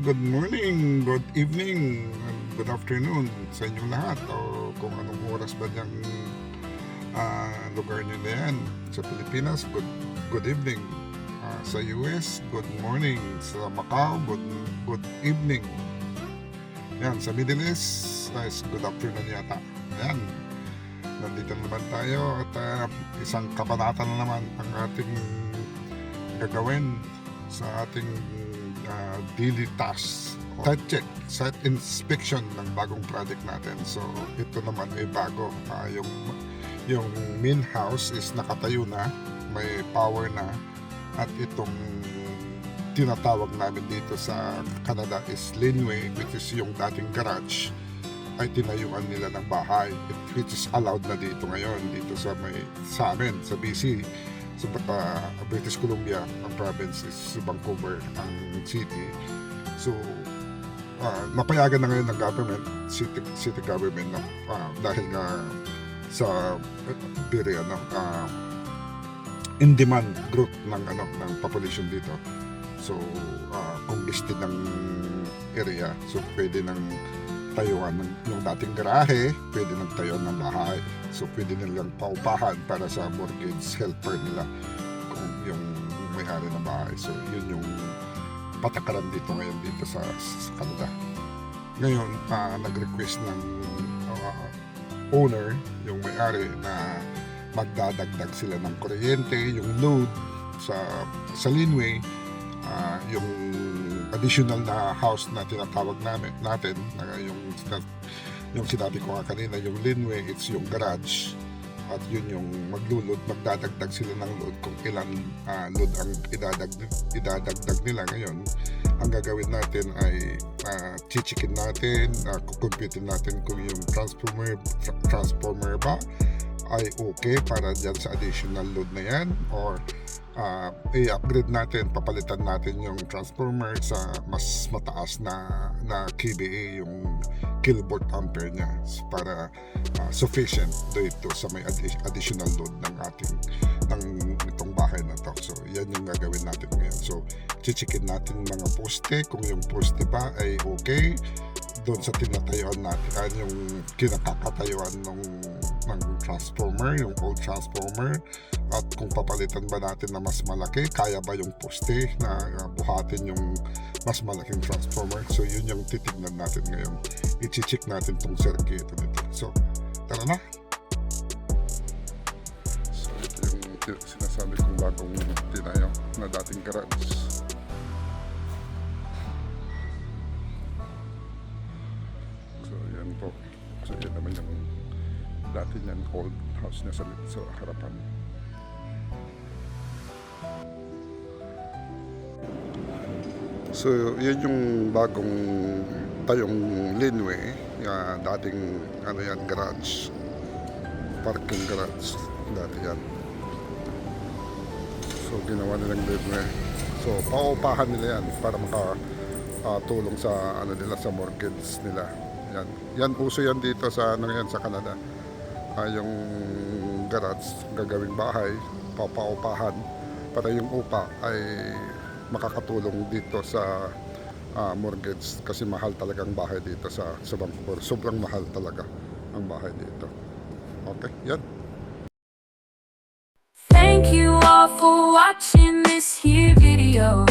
good morning, good evening, and good afternoon sa inyong lahat o kung anong oras ba niyang lugar niyo na yan. Sa Pilipinas, good evening. Sa US, good morning. Sa Macau, good evening. Yan, sa Middle East, good afternoon yata. Yan, nandito naman tayo at isang kabanata na naman ang ating gagawin sa ating daily task. Site check, site inspection ng bagong project natin. So ito naman ay bago. Yung main house is nakatayo na, may power na, at itong tinatawag namin dito sa Canada is laneway, which is yung dating garage, ay tinayuan nila ng bahay, which is allowed na dito ngayon dito sa amin sa BC. Sa British Columbia, ang province is Vancouver, ang city. So napayagan na ngayon ng government, city government na dahil nga sa very in demand growth ng population dito. So congested ng area, so pwede nang tayuan yung dating garahe, pwede nang tayuan ng bahay. So pwede nilang paupahan para sa mortgage helper nila kung yung may-ari ng bahay. So yun yung patakaran dito ngayon dito sa Canada. Ngayon nag-request ng owner, yung may-ari, na magdadagdag sila ng kuryente, yung load sa laneway, yung additional na house na tinatawag natin yung sinabi ko nga kanina, yung laneway, it's yung garage, at yun yung magdadagdag sila ng load kung ilan load ang idadagdag nila. Ngayon ang gagawin natin ay chichikin natin, kukumputin natin kung yung transformer ba ay okay para dyan sa additional load na yan, or i-upgrade natin, papalitan natin yung transformer sa mas mataas na kVA, yung kilovolt ampere niya, para sufficient dito sa may additional load ng itong bahay na to. So yan yung gagawin natin ngayon. So chichikin natin mga poste, kung yung poste ba ay okay doon sa tinatayuan natin, yung kinakakatayuan ng transformer, yung old transformer, at kung papalitan ba natin na mas malaki, kaya ba yung poste na buhatin yung mas malaking transformer. So yun yung titignan natin ngayon, i-check natin tong circuit nito. So tara na. So ito yung sinasabi kong bagong tinayo na dating garage. So yan po, so yan naman yung dati niyan old house na sa harapan. So yan yung bagong tayong laneway, dating garage, parking garage dati yan. So ginawa nilang laneway. So paupahan nila yan para makatulong sa nila sa mortgage nila. Yan uso yan dito sa sa Canada. Yung garage gagawing bahay, papaupahan para yung upa ay makakatulong dito sa mortgage, kasi mahal talaga ang bahay dito sa Vancouver. Sobrang mahal talaga ang bahay dito. Okay, yan. Thank you all for watching this here video.